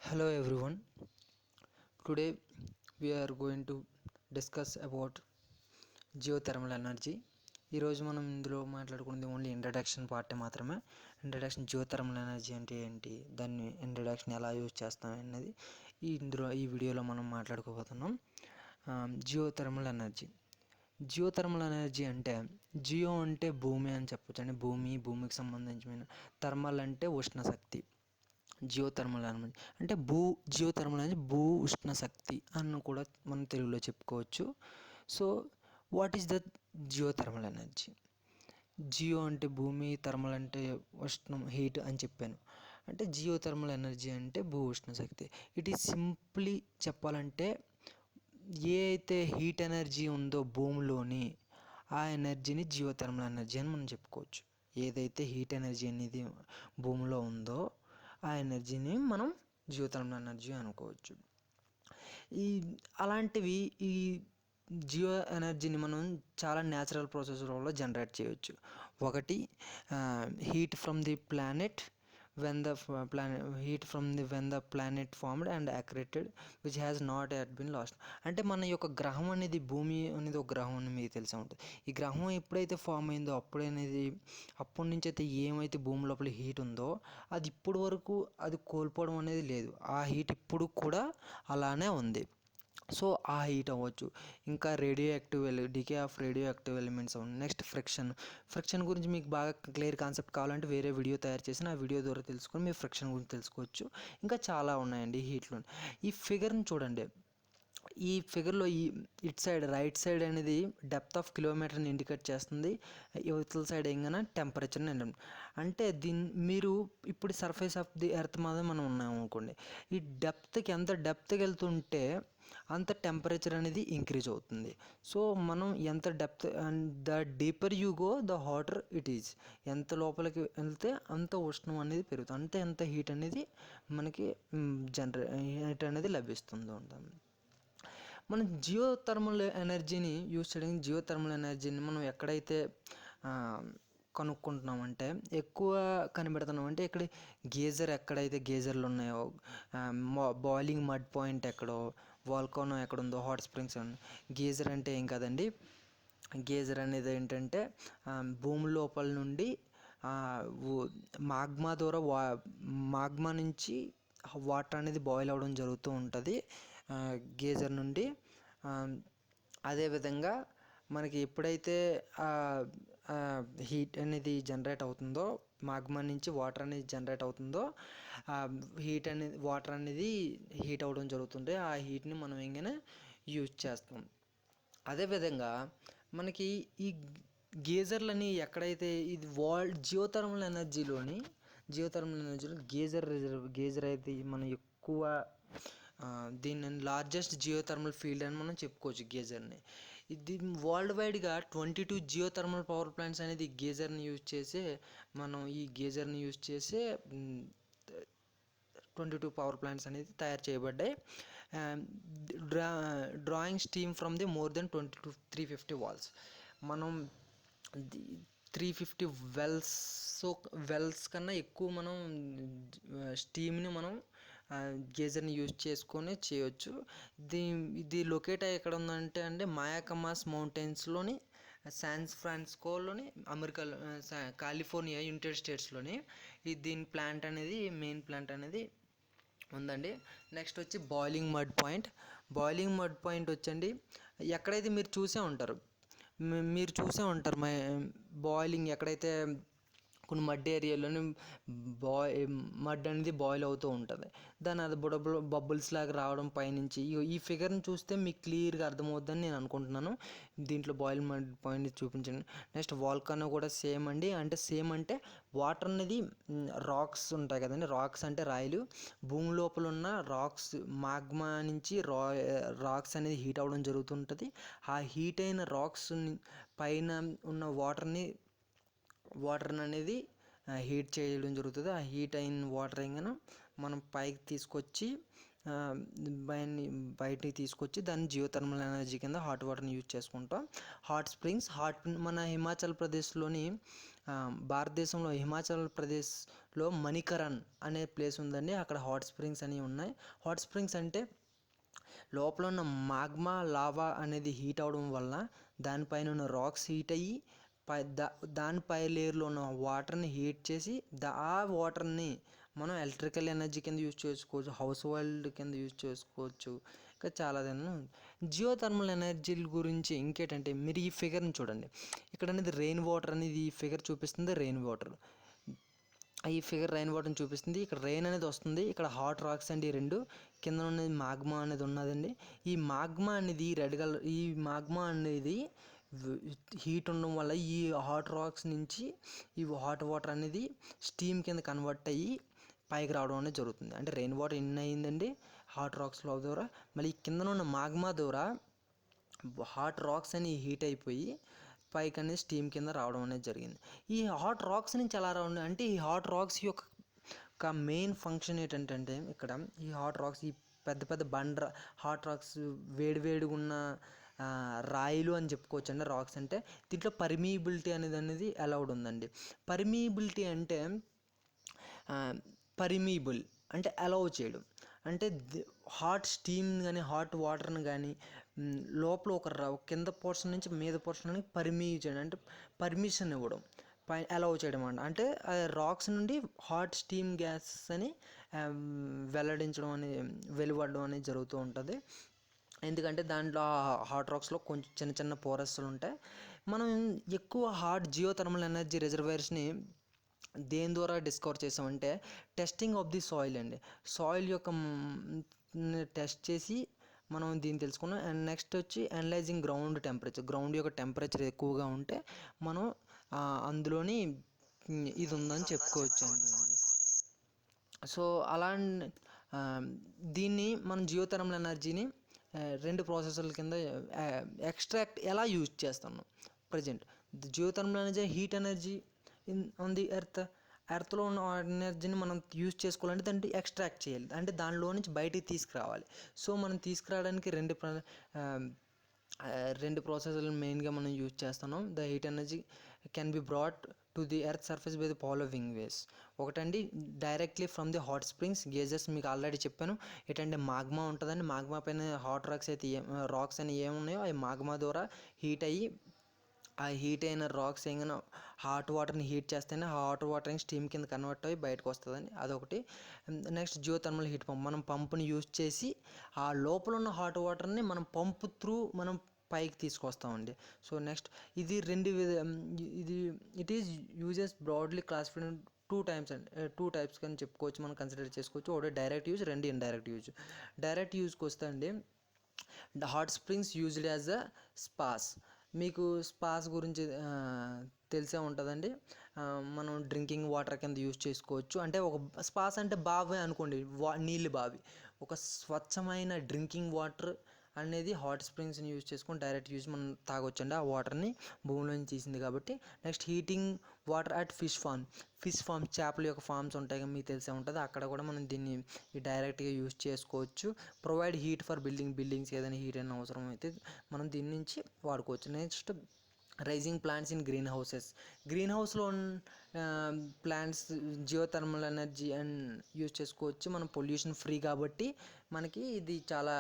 Hello everyone. Today we are going to discuss about geothermal energy. ఈరోజు మనం ఇందులో మాట్లాడుకునేది ఓన్లీ ఇంట్రడక్షన్ పార్ట్ మాత్రమే. ఇంట్రడక్షన్ జియోథర్మల్ ఎనర్జీ అంటే ఏంటి, దాన్ని ఇంట్రడక్షన్ ఎలా యూజ్ చేస్తాం అనేది ఈ వీడియోలో మనం మాట్లాడుకోబోతున్నాం. జియోథర్మల్ ఎనర్జీ అంటే జియో అంటే భూమి అని చెప్పొచ్చు అండి. భూమికి సంబంధించిన, థర్మల్ అంటే ఉష్ణ శక్తి. జియోథర్మల్ అంటే జియోథర్మల్ అనేది భూ ఉష్ణ శక్తి అని కూడా మనం తెలుగులో చెప్పుకోవచ్చు. So what is the geothermal energy? Geo అంటే భూమి, థర్మల్ అంటే ఉష్ణం, హీట్ అని చెప్పాను. అంటే జియోథర్మల్ ఎనర్జీ అంటే భూ ఉష్ణ శక్తి. ఇట్ ఈస్ సింప్లీ చెప్పాలంటే ఏ అయితే హీట్ ఎనర్జీ ఉందో భూమిలోని, ఆ ఎనర్జీని జియోథర్మల్ ఎనర్జీ అని మనం చెప్పుకోవచ్చు. ఏదైతే హీట్ ఎనర్జీ అనేది భూమిలో ఉందో ఆ ఎనర్జీని మనం జియోథర్మల్ ఎనర్జీ అనుకోవచ్చు. అలాంటివి ఈ జియో ఎనర్జీని మనం చాలా న్యాచురల్ ప్రాసెస్లలో జనరేట్ చేయవచ్చు. ఒకటి, heat from the planet when the planet formed and accreted which has not yet been lost. అంటే మన యొక్క గ్రహం అనేది, భూమి అనేది ఒక గ్రహం అని మీకు తెలిసే ఉంటుంది. ఈ గ్రహం ఎప్పుడైతే ఫామ్ అయిందో అప్పటి నుంచి అయితే ఏమైతే భూమి లోపల హీట్ ఉందో అది ఇప్పటి వరకు అది కోల్పోవడం అనేది లేదు. ఆ హీట్ ఇప్పుడు కూడా అలానే ఉంది. సో ఆ హీట్ అవ్వచ్చు. ఇంకా decay of radioactive elements అవ్వండి. నెక్స్ట్ ఫ్రిక్షన్ గురించి మీకు బాగా క్లియర్ కాన్సెప్ట్ కావాలంటే వేరే వీడియో తయారు చేసిన ఆ వీడియో ద్వారా తెలుసుకొని మీరు ఫ్రిక్షన్ గురించి తెలుసుకోవచ్చు. ఇంకా చాలా ఉన్నాయండి హీట్లో. ఈ ఫిగర్ని చూడండి. ఈ ఫిగర్లో ఇట్ సైడ్ రైట్ సైడ్ అనేది డెప్త్ ఆఫ్ కిలోమీటర్ని ఇండికేట్ చేస్తుంది. యువతల సైడ్ ఏంగన టెంపరేచర్ని అంటే మీరు ఇప్పుడు సర్ఫేస్ ఆఫ్ ది ఎర్త్ మీద మనం ఉన్నాము అనుకోండి. ఈ ఎంత డెప్త్కి వెళ్తుంటే అంత టెంపరేచర్ అనేది ఇంక్రీజ్ అవుతుంది. సో మనం ఎంత depth, the deeper you go the hotter it is. ఎంత లోపలికి వెళ్తే అంత ఉష్ణం అనేది పెరుగుతుంది, అంటే ఎంత హీట్ అనేది మనకి హీట్ అనేది లభిస్తుంది ఉంటుంది. మనం జియోథర్మల్ ఎనర్జీని యూజ్ చేయడానికి, జియోథర్మల్ ఎనర్జీని మనం ఎక్కడైతే కనుక్కుంటున్నామంటే, ఎక్కువ కనిపెడుతున్నామంటే ఇక్కడ ఎక్కడైతే గేజర్లు ఉన్నాయో, బాయిలింగ్ మడ్ పాయింట్ ఎక్కడో, వాల్కానో ఎక్కడుందో, హాట్ స్ప్రింగ్స్. గేజర్ అంటే ఏం కాదండి, గేజర్ అనేది ఏంటంటే భూమి లోపల నుండి మాగ్మా నుంచి వాటర్ అనేది బాయిల్ అవ్వడం జరుగుతూ ఉంటుంది గేజర్ నుండి. అదేవిధంగా మనకి ఎప్పుడైతే హీట్ అనేది జనరేట్ అవుతుందో, మాగ్మా నుంచి వాటర్ అనేది జనరేట్ అవుతుందో, వాటర్ అనేది హీట్ అవ్వడం జరుగుతుంది. ఆ హీట్ని మనం ఏంగానే యూజ్ చేస్తాం. అదేవిధంగా మనకి ఈ గేజర్లని ఎక్కడైతే ఇది జియోథర్మల్ ఎనర్జీలో గేజర్ అయితే మనం ఎక్కువ దీన్ని లార్జెస్ట్ జియోథర్మల్ ఫీల్డ్ అని మనం చెప్పుకోవచ్చు గేజర్ని. ఇది వరల్డ్ వైడ్గా 22 జియోథర్మల్ పవర్ ప్లాంట్స్ అనేది గేజర్ని యూజ్ చేసే 22 పవర్ ప్లాంట్స్ అనేది తయారు చేయబడ్డాయి. Drawing steam from the more than 350 walls. మనం 350 వెల్స్ కన్నా ఎక్కువ మనం స్టీమ్ని మనం గేజర్ని యూజ్ చేసుకొని చేయొచ్చు. ఇది లొకేట్ అయ్యి ఎక్కడ ఉందంటే మాయాకమాస్ మౌంటైన్స్లోని, శాన్ ఫ్రాన్సిస్కోలోని, కాలిఫోర్నియా యునైటెడ్ స్టేట్స్లోని దీని మెయిన్ ప్లాంట్ అనేది ఉందండి. నెక్స్ట్ వచ్చి బాయిలింగ్ మడ్ పాయింట్ వచ్చండి, ఎక్కడైతే మీరు చూసే ఉంటారు బాయిలింగ్ ఎక్కడైతే కొన్ని మడ్ ఏరియాలోని మడ్ అనేది బాయిల్ అవుతూ ఉంటుంది. దాని అది బబుల్స్ లాగా రావడం పైనుంచి. ఈ ఫిగర్ని చూస్తే మీకు క్లియర్గా అర్థమవుతుందని నేను అనుకుంటున్నాను. దీంట్లో బాయిల్ మడ్ పాయింట్ చూపించండి. నెక్స్ట్ వాల్కానో కూడా సేమ్ అండి. అంటే వాటర్ అనేది రాక్స్ ఉంటాయి కదండి, రాక్స్ అంటే రాయిలు. భూమి లోపల ఉన్న మాగ్మా నుంచి రాక్స్ అనేది హీట్ అవ్వడం జరుగుతుంటుంది. ఆ హీట్ అయిన రాక్స్ పైన ఉన్న వాటర్ అనేది హీట్ చేయడం జరుగుతుంది. ఆ హీట్ అయిన వాటర్ అయినా మనం బయటికి తీసుకొచ్చి దాన్ని జియోథర్మల్ ఎనర్జీ కింద హాట్ వాటర్ని యూజ్ చేసుకుంటాం. హాట్ స్ప్రింగ్స్ మన భారతదేశంలో హిమాచల్ ప్రదేశ్ లో మణికరణ్ అనే ప్లేస్ ఉందండి. అక్కడ హాట్ స్ప్రింగ్స్ అనేవి ఉన్నాయి. హాట్ స్ప్రింగ్స్ అంటే లోపల ఉన్న మాగ్మా లావా అనేది హీట్ అవడం వల్ల దానిపైన ఉన్న రాక్స్ హీట్ అయ్యి దానిపై లేయర్లో ఉన్న వాటర్ని హీట్ చేసి ఆ వాటర్ని మనం ఎలక్ట్రికల్ ఎనర్జీ కింద యూజ్ చేసుకోవచ్చు, హౌస్ హోల్డ్ కింద యూజ్ చేసుకోవచ్చు. ఇంకా చాలా జియో థర్మల్ ఎనర్జీల గురించి ఇంకేంటంటే మీరు ఈ ఫిగర్ని చూడండి. ఇక్కడ అనేది రెయిన్ వాటర్ అనేది ఈ ఫిగర్ చూపిస్తుంది. రెయిన్ వాటర్ ఈ ఫిగర్ రెయిన్ వాటర్ని చూపిస్తుంది. ఇక్కడ రెయిన్ అనేది వస్తుంది. ఇక్కడ హాట్ రాక్స్ అండి రెండు, కింద ఉన్నది మాగ్మా అనేది ఉన్నదండి. ఈ మాగ్మా అనేది రెడ్ కలర్, ఈ మాగ్మా అనేది హీట్ ఉండడం వల్ల ఈ హాట్ రాక్స్ నుంచి ఈ హాట్ వాటర్ అనేది స్టీమ్ కింద కన్వర్ట్ అయ్యి పైకి రావడం అనేది జరుగుతుంది. అంటే రెయిన్ వాటర్ ఇన్ అయ్యిందండి హాట్ రాక్స్లో ద్వారా, మళ్ళీ కింద ఉన్న మాగ్మా ద్వారా హాట్ రాక్స్ అని హీట్ అయిపోయి పైకి అనేది స్టీమ్ కింద రావడం అనేది జరిగింది. ఈ హాట్ రాక్స్ నుంచి ఎలా రావడం అంటే ఈ హాట్ రాక్స్ యొక్క మెయిన్ ఫంక్షన్ ఏంటంటే ఇక్కడ ఈ హాట్ రాక్స్, ఈ పెద్ద పెద్ద హాట్ రాక్స్ వేడివేడిగా ఉన్న రాయిలు అని చెప్పుకోవచ్చు అండి. రాక్స్ అంటే దీంట్లో పర్మియబిలిటీ అనేది అలౌడ్ ఉందండి. పర్మియబిలిటీ అంటే పర్మియబుల్ అంటే అలౌ చేయడం, అంటే హాట్ స్టీమ్ కానీ హాట్ వాటర్ని కానీ లోపల ఒక కింద పోర్షన్ నుంచి మీద పోర్షన్ పర్మిట్ చేయడం, అంటే పర్మిషన్ ఇవ్వడం, అలౌ చేయడం అంటే రాక్స్ నుండి హాట్ స్టీమ్ గ్యాస్ అని వెలువడడం అనేది జరుగుతూ ఉంటుంది. ఎందుకంటే దాంట్లో హాట్ రాక్స్లో కొంచెం చిన్న చిన్న పోరస్లు ఉంటాయి. మనం ఎక్కువ జియో థర్మల్ ఎనర్జీ రిజర్వాయర్స్ని దేని ద్వారా డిస్కవర్ చేసామంటే టెస్టింగ్ ఆఫ్ ది సాయిల్ అండి. సాయిల్ యొక్క టెస్ట్ చేసి మనం దీన్ని తెలుసుకున్నాం. అండ్ నెక్స్ట్ వచ్చి అనలైజింగ్ గ్రౌండ్ టెంపరేచర్. గ్రౌండ్ యొక్క టెంపరేచర్ ఎక్కువగా ఉంటే మనం అందులోని ఇది ఉందని చెప్పుకోవచ్చు అండి. సో అలా దీన్ని మనం జియో థర్మల్ ఎనర్జీని రెండు ప్రాసెసర్ల కింద ఎక్స్ట్రాక్ట్ ఎలా యూజ్ చేస్తున్నాం. Present geothermal energy heat energy on the ఎర్త్లో ఉన్న ఎనర్జీని మనం యూజ్ చేసుకోవాలంటే దాన్ని ఎక్స్ట్రాక్ట్ చేయాలి, అంటే దానిలో నుంచి బయటికి తీసుకురావాలి. సో మనం తీసుకురావడానికి రెండు ప్రాసెస్లు మెయిన్గా మనం యూజ్ చేస్తున్నాం. The heat energy can be brought to the earth surface by the following ways. ఒకటండి directly from the hot springs గేజెస్, మీకు ఆల్రెడీ చెప్పాను. ఏంటంటే మాగ్మా ఉంటుందండి. మాగ్మా పైన హాట్ రాక్స్ అయితే రాక్స్ అని ఏమున్నాయో అవి మాగ్మా ద్వారా హీట్ అయ్యి ఆ హీట్ అయిన రాక్స్ ఏమైనా హాట్ వాటర్ని హీట్ చేస్తేనే హాట్ వాటర్ని స్టీమ్ కింద కన్వర్ట్ అయ్యి బయటకు వస్తుందండి. అదొకటి. Next geothermal heat pump. మనం పంపుని యూజ్ చేసి ఆ లోపల ఉన్న హాట్ వాటర్ని మనం పంపు త్రూ మనం పైకి తీసుకొస్తామండి. సో నెక్స్ట్ ఇది it is uses broadly classified two types కానీ చెప్పుకోవచ్చు, మనం కన్సిడర్ చేసుకోవచ్చు. ఒకటి డైరెక్ట్ యూజ్, రెండు ఇండైరెక్ట్ యూజ్. డైరెక్ట్ యూజ్కి వస్తే అండి hot springs used as a spas. మీకు స్పాస్ గురించి తెలిసే ఉంటుందండి. మనం డ్రింకింగ్ వాటర్ కింద యూజ్ చేసుకోవచ్చు. అంటే ఒక స్పాస్ అంటే బావి అనుకోండి, నీళ్ళు బావి. ఒక స్వచ్ఛమైన డ్రింకింగ్ వాటర్ అనేది హాట్ స్ప్రింగ్స్ని యూజ్ చేసుకొని డైరెక్ట్ యూజ్ మనం తాగొచ్చు అండి. ఆ వాటర్ని భూమిలోంచి తీసింది కాబట్టి. Next heating water at fish farm, చేపల యొక్క ఫార్మ్స్ ఉంటాయి కదా, మీకు తెలిసే ఉంటుంది. అక్కడ కూడా మనం దీన్ని డైరెక్ట్గా యూజ్ చేసుకోవచ్చు. ప్రొవైడ్ హీట్ ఫర్ బిల్డింగ్స్ ఏదైనా హీట్ అయిన అవసరం అయితే మనం దీని నుంచి వాడుకోవచ్చు. నెక్స్ట్ రైజింగ్ ప్లాంట్స్ ఇన్ గ్రీన్ హౌస్లో plants geothermal energy and use చేసుకోవచ్చు. మనం పొల్యూషన్ ఫ్రీ కాబట్టి మనకి ఇది చాలా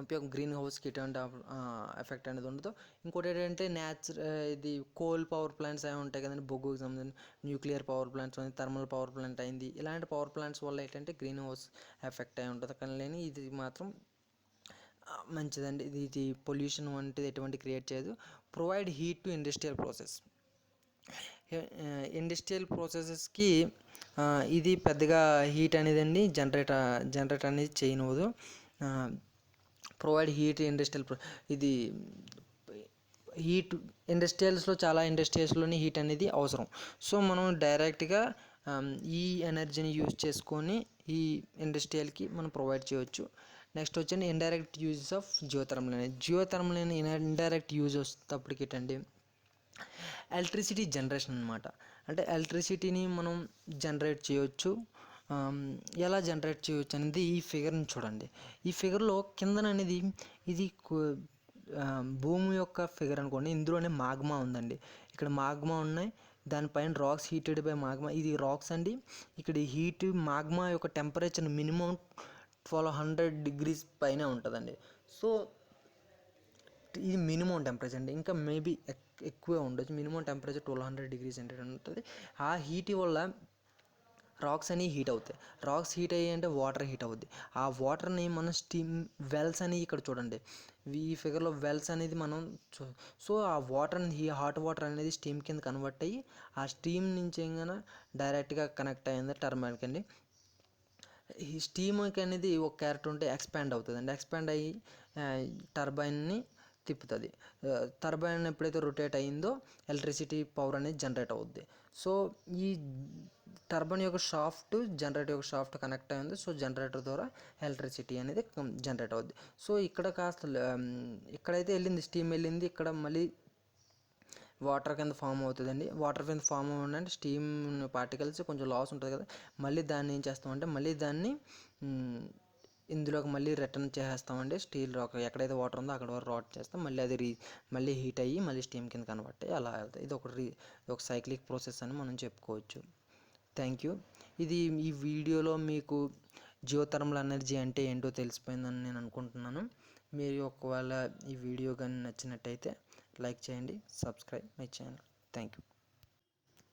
ఉపయోగం. గ్రీన్ హౌస్కి ఎటువంటి ఎఫెక్ట్ అనేది ఉండదు. ఇంకోటి ఏంటంటే ఇది కోల్ పవర్ ప్లాంట్స్ అవి ఉంటాయి కదండి, బొగ్గుకు సంబంధించి nuclear power plants, thermal power plant అయింది. ఇలాంటి పవర్ ప్లాంట్స్ వల్ల ఏంటంటే గ్రీన్ హౌస్ ఎఫెక్ట్ అయి ఉంటుంది. కానీ ఇది మాత్రం మంచిదండి. ఇది పొల్యూషన్ వంటిది ఎటువంటి క్రియేట్ చేయదు. ప్రొవైడ్ హీట్ టు ఇండస్ట్రియల్ ప్రాసెసెస్కి ఇది పెద్దగా హీట్ అనేది అండి జనరేట్ అనేది చేయనివ్వదు. ప్రొవైడ్ హీట్ ఇది హీట్ చాలా ఇండస్ట్రియల్స్లోని హీట్ అనేది అవసరం. సో మనం డైరెక్ట్గా ఈ ఎనర్జీని యూజ్ చేసుకొని ఈ ఇండస్ట్రియల్కి మనం ప్రొవైడ్ చేయవచ్చు. నెక్స్ట్ వచ్చండి indirect uses of geothermal indirect use వచ్చేటప్పటికి ఏంటండి ఎలక్ట్రిసిటీ జనరేషన్ అనమాట. అంటే ఎలక్ట్రిసిటీని మనం జనరేట్ చేయవచ్చు. ఎలా జనరేట్ చేయవచ్చు అనేది ఈ ఫిగర్ని చూడండి. ఈ ఫిగర్లో కిందన అనేది ఇది భూమి యొక్క ఫిగర్ అనుకోండి. ఇందులోనే మాగ్మా ఉందండి. ఇక్కడ మాగ్మా ఉన్నాయి, దానిపైన రాక్స్ హీటెడ్ బై మాగ్మా. ఇది రాక్స్ అండి. ఇక్కడ హీట్ మాగ్మా యొక్క టెంపరేచర్ మినిమం 1200 degrees పైనే ఉంటుందండి. సో ఇది మినిమం టెంపరేచర్ అండి. ఇంకా మేబీ ఎక్కువే ఉండొచ్చు. మినిమం టెంపరేచర్ 1200 degrees సెంటీగ్రేడ్ ఉంటుంది. ఆ హీట్ వల్ల రాక్స్ అని హీట్ అవుతాయి. రాక్స్ హీట్ అయ్యి అంటే వాటర్ హీట్ అవుద్ది. ఆ వాటర్ని మనం స్టీమ్ వెల్స్ అని ఇక్కడ చూడండి, ఈ ఫిగర్లో వెల్స్ అనేది మనం సో ఆ వాటర్ని, ఈ హాట్ వాటర్ అనేది స్టీమ్ కింద కన్వర్ట్ అయ్యి ఆ స్టీమ్ నుంచి ఏమైనా డైరెక్ట్గా కనెక్ట్ అయ్యింది టర్బైన్కి అండి. ఈ స్టీమ్కి అనేది ఒక క్యారెక్టర్ ఉంటే ఎక్స్పాండ్ అవుతుంది అండి. ఎక్స్పాండ్ అయ్యి టర్బైన్ని తిప్పుతుంది. టర్బైన్ ఎప్పుడైతే రొటేట్ అయ్యిందో ఎలక్ట్రిసిటీ పవర్ అనేది జనరేట్ అవుద్ది. సో ఈ టర్బైన్ యొక్క షాఫ్ట్ జనరేటర్ యొక్క షాఫ్ట్ కనెక్ట్ అయ్యింది. సో జనరేటర్ ద్వారా ఎలక్ట్రిసిటీ అనేది జనరేట్ అవుద్ది. సో ఇక్కడ కాస్త ఇక్కడైతే వెళ్ళింది, స్టీమ్ వెళ్ళింది, ఇక్కడ మళ్ళీ వాటర్ కింద ఫామ్ అవుతుందండి. వాటర్ కింద ఫామ్ అవ్వడంటే స్టీమ్ పార్టికల్స్ కొంచెం లాస్ ఉంటుంది కదా, మళ్ళీ దాన్ని ఏం చేస్తామంటే మళ్ళీ దాన్ని ఇందులోకి మళ్ళీ రిటర్న్ చేసేస్తామండి. స్టీల్ రాక్ ఎక్కడైతే వాటర్ ఉందో అక్కడ వరకు రాట్ చేస్తాం, మళ్ళీ అది మళ్ళీ హీట్ అయ్యి మళ్ళీ స్టీమ్ కింద కన్వర్ట్ అయ్యి అలా వెళ్తాయి. ఇది ఒక సైక్లిక్ ప్రాసెస్ అని మనం చెప్పుకోవచ్చు. Thank you. ఈ వీడియోలో మీకు జియోథర్మల్ ఎనర్జీ అంటే ఏంటో తెలిసిపోయిందని నేను అనుకుంటున్నాను. మీరు ఒకవేళ ఈ వీడియో కానీ నచ్చినట్టయితే లైక్ చేయండి, subscribe my channel. Thank you.